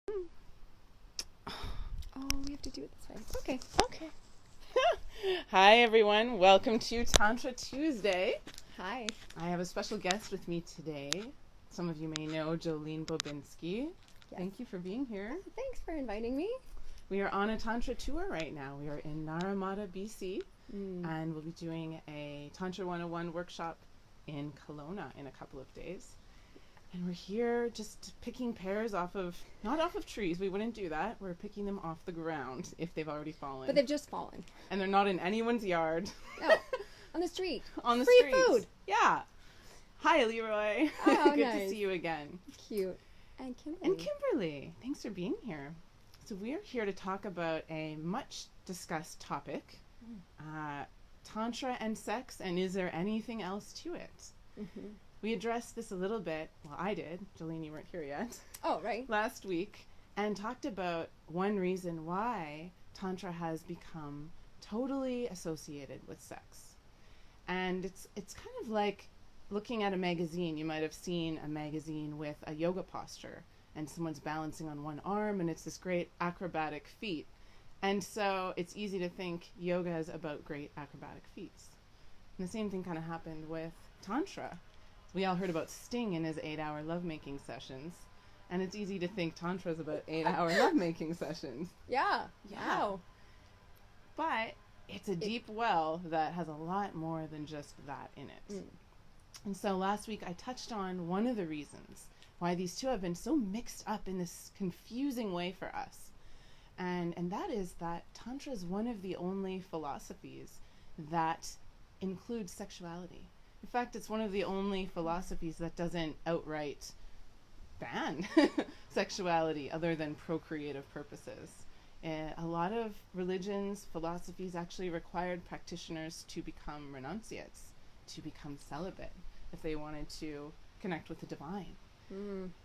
Oh, we have to do it this way. Okay. Okay. Hi, everyone. Welcome to Tantra Tuesday. Hi. I have a special guest with me today. Some of you may know Jolene Bobinski. Yes. Thank you for being here. Thanks for inviting me. We are on a Tantra tour right now. We are in Naramata, BC, and we'll be doing a Tantra 101 workshop in Kelowna in a couple of days. And we're here just picking pears not off of trees. We wouldn't do that. We're picking them off the ground if they've already fallen. But they've just fallen. And they're not in anyone's yard. No, on the street. On the Free street. food. Yeah. Hi, Leroy. Oh, Good nice. to see you again. Cute. And Kimberly. And Kimberly, thanks for being here. So we're here to talk about a much discussed topic, Tantra and sex, and is there anything else to it? Mm-hmm. We addressed this a little bit, well, I did, Jolene, you weren't here yet, Oh, right. last week, and talked about one reason why Tantra has become totally associated with sex. And it's kind of like looking at a magazine. You might have seen a magazine with a yoga posture, and someone's balancing on one arm, and it's this great acrobatic feat. And so it's easy to think yoga is about great acrobatic feats. And the same thing kind of happened with Tantra. We all heard about Sting in his 8-hour lovemaking sessions, and it's easy to think Tantra is about 8-hour lovemaking sessions. Yeah. Yeah. Wow. But it's a deep well that has a lot more than just that in it. And so last week I touched on one of the reasons why these two have been so mixed up in this confusing way for us. And that is that Tantra is one of the only philosophies that includes sexuality. In fact, it's one of the only philosophies that doesn't outright ban sexuality other than procreative purposes. A lot of religions, philosophies actually required practitioners to become renunciates, to become celibate, if they wanted to connect with the divine.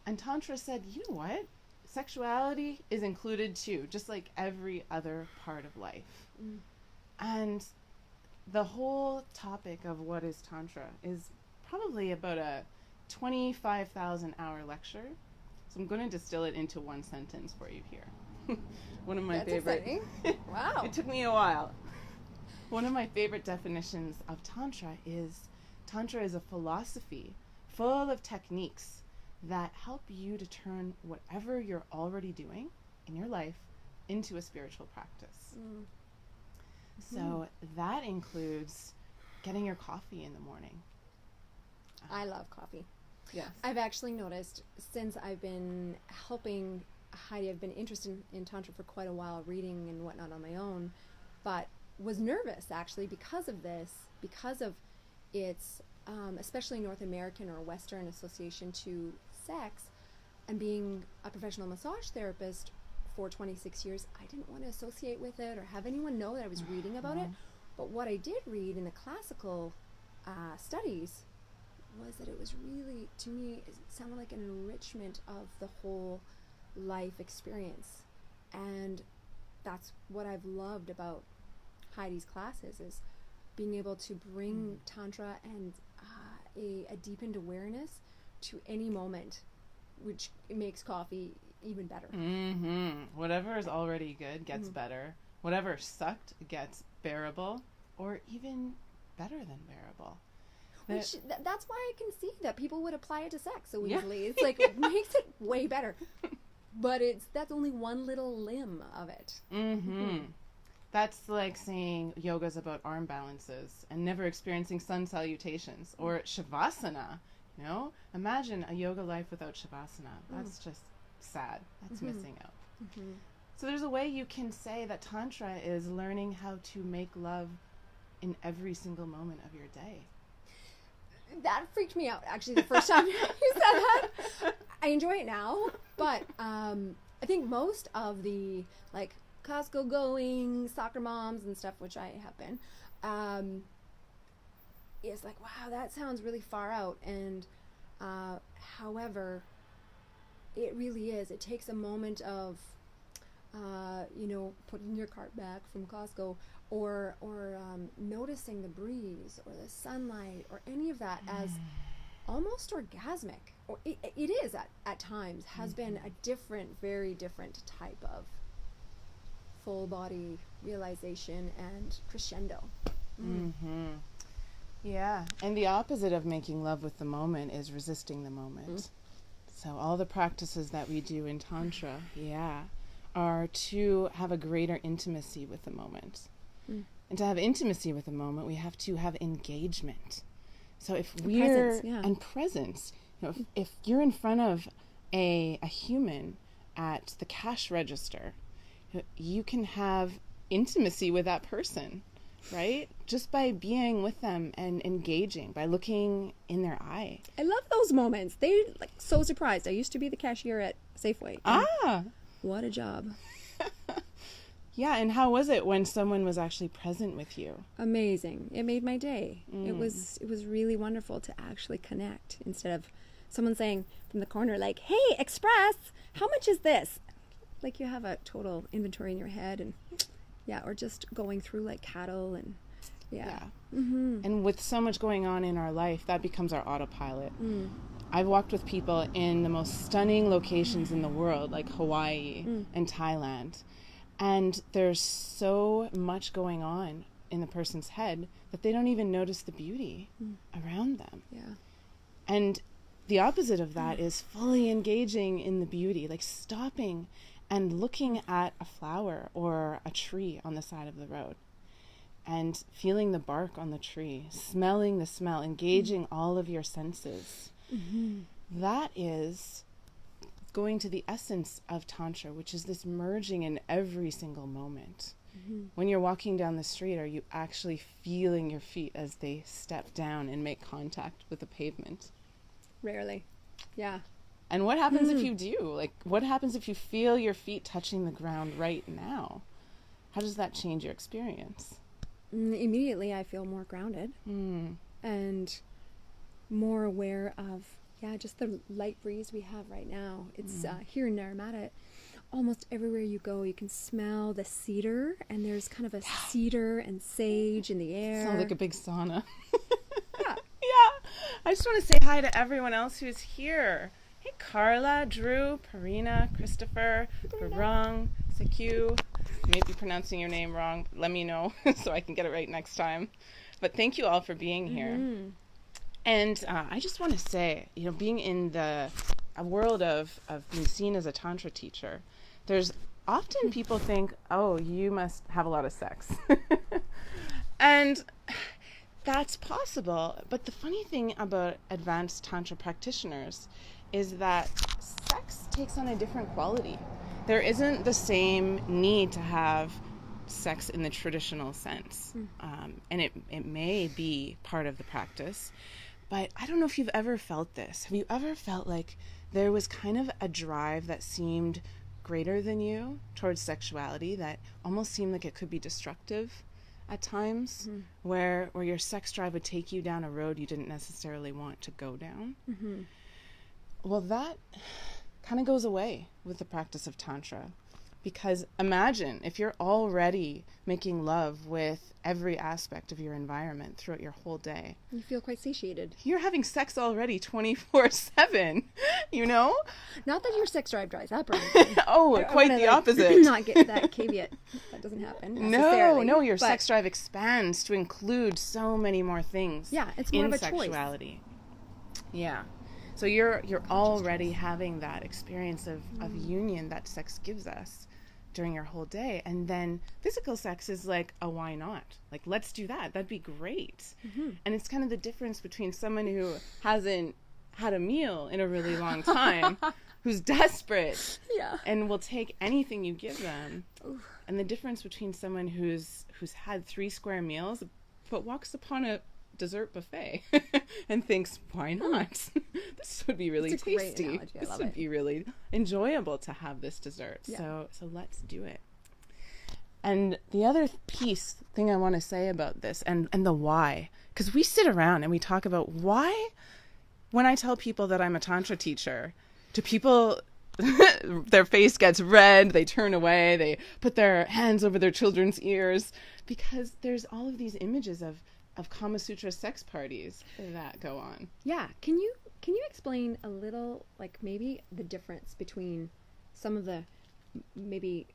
And Tantra said, you know what? Sexuality is included too, just like every other part of life. And the whole topic of what is Tantra is probably about a 25,000 hour lecture. So I'm going to distill it into one sentence for you here. One of my That's favorite. exciting. Wow. It took me a while. One of my favorite definitions of Tantra is a philosophy full of techniques that help you to turn whatever you're already doing in your life into a spiritual practice. So that includes getting your coffee in the morning. I love coffee. Yes. I've actually noticed since I've been helping Heidi, I've been interested in Tantra for quite a while, reading and whatnot on my own, but was nervous actually because of this, because of its especially North American or Western association to sex, and being a professional massage therapist for 26 years, I didn't want to associate with it or have anyone know that I was reading about it. But what I did read in the classical studies was that it was really, to me, it sounded like an enrichment of the whole life experience. And that's what I've loved about Heidi's classes, is being able to bring Tantra and a deepened awareness to any moment, which makes coffee even better. Whatever is already good gets better. Whatever sucked gets bearable, or even better than bearable. That's why I can see that people would apply it to sex so easily. It's like, it makes it way better. But that's only one little limb of it. That's like saying yoga's about arm balances and never experiencing sun salutations, or shavasana. You know, imagine a yoga life without shavasana. That's just sad. That's missing out. So there's a way you can say that Tantra is learning how to make love in every single moment of your day. That freaked me out, actually, the first time you said that. I enjoy it now, but I think most of the, like, Costco going soccer moms and stuff, which I have been, is like, wow, that sounds really far out. And however, it really is. It takes a moment of, putting your cart back from Costco, or noticing the breeze or the sunlight or any of that as almost orgasmic, it is at times, has been a different, very different type of full body realization and crescendo. Yeah, and the opposite of making love with the moment is resisting the moment. So all the practices that we do in Tantra, are to have a greater intimacy with the moment. And to have intimacy with the moment, we have to have engagement. So if we're and presence, you know, if you're in front of a human at the cash register, you can have intimacy with that person, right? Just by being with them and engaging, by looking in their eye. I love those moments. They're like so surprised. I used to be the cashier at Safeway. What a job. Yeah, and how was it when someone was actually present with you? Amazing. It made my day. It was really wonderful to actually connect instead of someone saying from the corner like, "Hey, Express, how much is this?" Like you have a total inventory in your head, and or just going through like cattle and And with so much going on in our life, that becomes our autopilot. I've walked with people in the most stunning locations in the world, like Hawaii and Thailand. And there's so much going on in the person's head that they don't even notice the beauty around them. Yeah. And the opposite of that is fully engaging in the beauty, like stopping and looking at a flower or a tree on the side of the road and feeling the bark on the tree, smelling the smell, engaging all of your senses. That is going to the essence of Tantra, which is this merging in every single moment. When you're walking down the street, are you actually feeling your feet as they step down and make contact with the pavement? Rarely. Yeah. And what happens if you do? Like, what happens if you feel your feet touching the ground right now? How does that change your experience? Immediately, I feel more grounded and more aware of, just the light breeze we have right now. It's here in Naramata. Almost everywhere you go, you can smell the cedar, and there's kind of a cedar and sage in the air. Sounds like a big sauna. Yeah. I just want to say hi to everyone else who's here. Hey, Carla, Drew, Parina, Christopher, Barung, Seku. Maybe pronouncing your name wrong. Let me know so I can get it right next time. But thank you all for being here. And I just want to say, being in a world of being seen as a Tantra teacher, there's often people think, oh, you must have a lot of sex. And that's possible. But the funny thing about advanced Tantra practitioners is that sex takes on a different quality. There isn't the same need to have sex in the traditional sense. And it may be part of the practice. But I don't know if you've ever felt this. Have you ever felt like there was kind of a drive that seemed greater than you towards sexuality, that almost seemed like it could be destructive at times, where your sex drive would take you down a road you didn't necessarily want to go down? Well, that kind of goes away with the practice of Tantra. Because imagine if you're already making love with every aspect of your environment throughout your whole day. You feel quite satiated. You're having sex already 24/7, Not that your sex drive dries up or anything. Quite the opposite. Not get that caveat. That doesn't happen necessarily. No, your sex drive expands to include so many more things. Yeah, it's more of a sexuality. Yeah. So you're already having that experience of union that sex gives us during your whole day. And then physical sex is like, why not? Like, let's do that. That'd be great. And it's kind of the difference between someone who hasn't had a meal in a really long time, who's desperate and will take anything you give them. And the difference between someone who's had 3 square meals but walks upon a dessert buffet and thinks, why not? This would be really tasty. This would be really enjoyable to have this dessert. So let's do it. And the other thing I want to say about this and the why, because we sit around and we talk about why, when I tell people that I'm a Tantra teacher, do people their face gets red, they turn away, they put their hands over their children's ears, because there's all of these images of Kama Sutra sex parties that go on. Yeah. Can you Can you explain a little, like maybe the difference between some of the maybe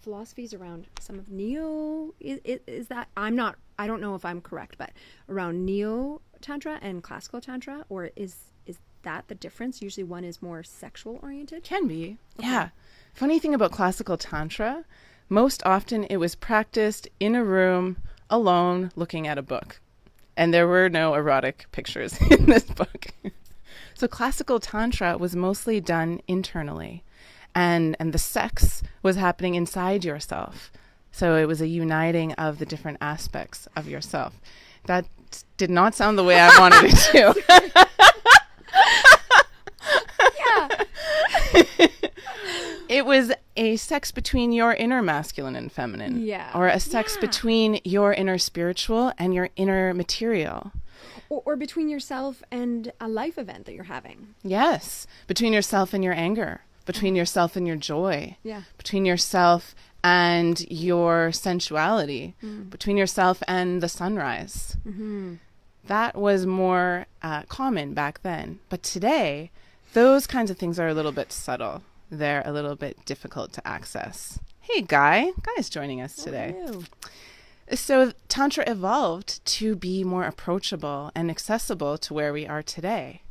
philosophies around some of neo? Is that I don't know if I'm correct, but around neo tantra and classical tantra, or is that the difference? Usually one is more sexual oriented. Can be. Okay. Yeah. Funny thing about classical tantra, most often it was practiced in a room alone looking at a book. And there were no erotic pictures in this book. So classical tantra was mostly done internally. And the sex was happening inside yourself. So it was a uniting of the different aspects of yourself. That did not sound the way I wanted it to. Yeah. It was a sex between your inner masculine and feminine. Yeah. Or a sex between your inner spiritual and your inner material. Or between yourself and a life event that you're having. Yes. Between yourself and your anger. Between yourself and your joy. Yeah. Between yourself and your sensuality. Between yourself and the sunrise. Mm-hmm. That was more common back then. But today, those kinds of things are a little bit subtle. They're a little bit difficult to access. Hey, Guy. Guy's joining us today. Hello. So Tantra evolved to be more approachable and accessible to where we are today.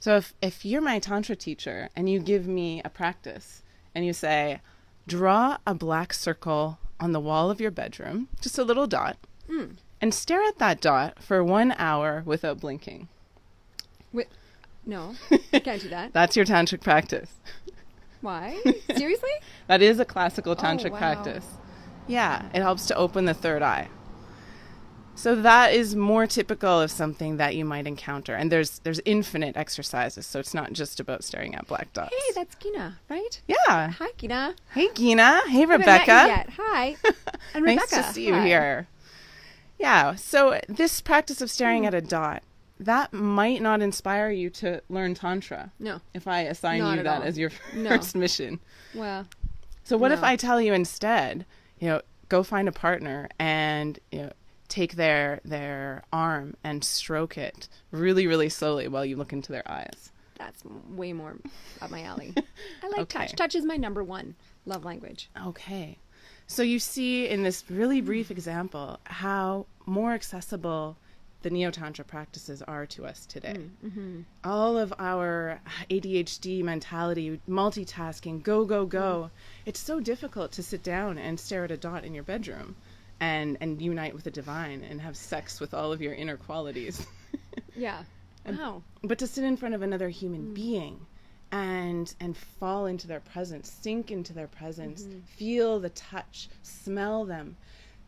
So if you're my Tantra teacher and you give me a practice and you say, draw a black circle on the wall of your bedroom, just a little dot, and stare at that dot for 1 hour without blinking. Wait, no, I can't do that. That's your tantric practice. Why? Seriously? That is a classical tantric wow. practice. Yeah, it helps to open the third eye. So that is more typical of something that you might encounter. And there's infinite exercises, so it's not just about staring at black dots. Hey, that's Gina, right? Yeah. Hi, Gina. Hey, Gina. Hey, Haven't Rebecca. met you yet. Hi. And Nice Rebecca. to see you Hi. here. Yeah, so this practice of staring at a dot, that might not inspire you to learn Tantra. No. If I assign Not you at that all. as your No. first mission. Well, So what No. if I tell you instead, go find a partner and, take their arm and stroke it really, really slowly while you look into their eyes. that's way more up my alley. I like Okay. touch. Touch is my number one love language. Okay. So you see in this really brief example how more accessible the Neo-Tantra practices are to us today. All of our ADHD mentality, multitasking, go, go, go. It's so difficult to sit down and stare at a dot in your bedroom and unite with the divine and have sex with all of your inner qualities. Yeah. Wow. But to sit in front of another human being and fall into their presence, sink into their presence, feel the touch, smell them,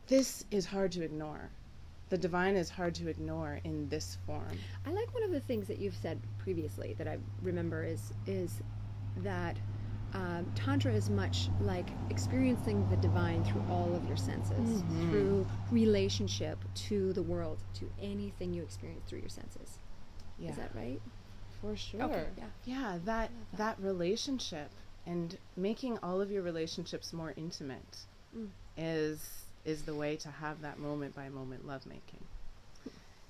this is hard to ignore. The divine is hard to ignore in this form. I like one of the things that you've said previously that I remember is that Tantra is much like experiencing the divine through all of your senses, through relationship to the world, to anything you experience through your senses. Yeah. Is that right? For sure. Okay, Yeah, that relationship and making all of your relationships more intimate is the way to have that moment by moment lovemaking.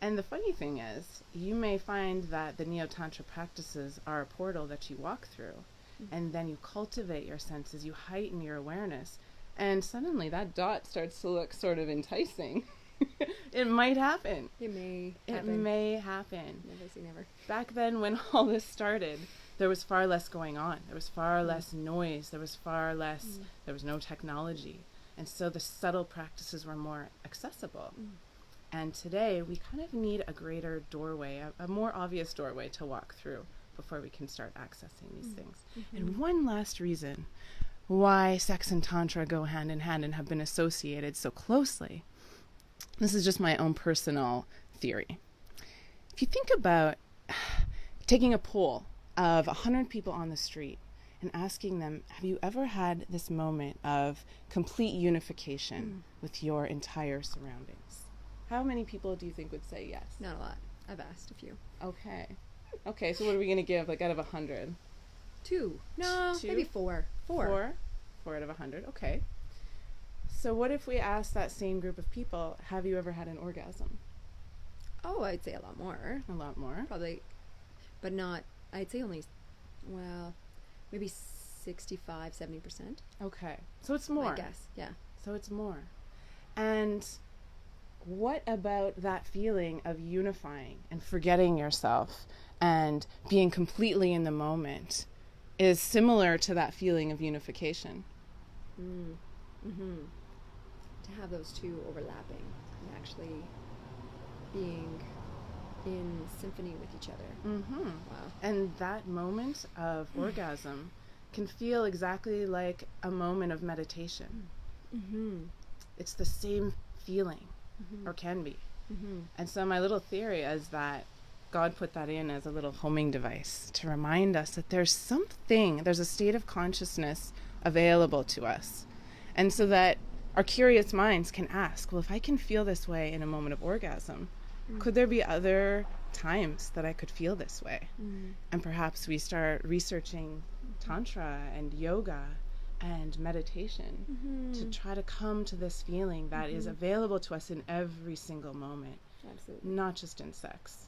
And the funny thing is, you may find that the Neo-Tantra practices are a portal that you walk through, and then you cultivate your senses, you heighten your awareness, and suddenly that dot starts to look sort of enticing. It might happen. It may It happen. may happen. Never say never. Back then when all this started, there was far less going on. There was far less noise. There was far less, there was no technology. And so the subtle practices were more accessible. And today we kind of need a greater doorway, a more obvious doorway to walk through before we can start accessing these things. And one last reason why sex and Tantra go hand in hand and have been associated so closely. This is just my own personal theory. If you think about taking a poll of 100 people on the street and asking them, have you ever had this moment of complete unification with your entire surroundings? How many people do you think would say yes? Not a lot. I've asked a few. Okay, so what are we going to give, like, out of 100? 2. No, Two? maybe 4. 4. 4 out of 100, okay. So what if we ask that same group of people, have you ever had an orgasm? Oh, I'd say a lot more. A lot more. Probably but not, I'd say only, well, maybe 65, 70%. Okay. So it's more. I guess, yeah. So it's more. And what about that feeling of unifying and forgetting yourself and being completely in the moment is similar to that feeling of unification? To have those two overlapping and actually being in symphony with each other. Wow. And that moment of orgasm can feel exactly like a moment of meditation. It's the same feeling, or can be. And so my little theory is that God put that in as a little homing device to remind us that there's a state of consciousness available to us. And so that our curious minds can ask, well, if I can feel this way in a moment of orgasm, could there be other times that I could feel this way? And perhaps we start researching Tantra and yoga and meditation to try to come to this feeling that is available to us in every single moment. Absolutely. Not just in sex.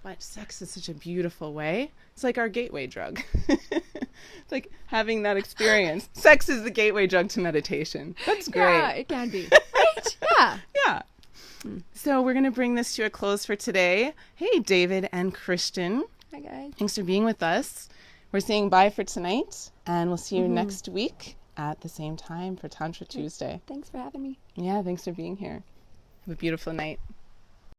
But sex is such a beautiful way. It's like our gateway drug. It's like having that experience. Sex is the gateway drug to meditation. That's great. Yeah, it can be. Right? Yeah. Yeah. So we're going to bring this to a close for today. Hey, David and Christian. Hi, guys. Thanks for being with us. We're saying bye for tonight, and we'll see you next week at the same time for Tantra Tuesday. Thanks for having me. Yeah, thanks for being here. Have a beautiful night.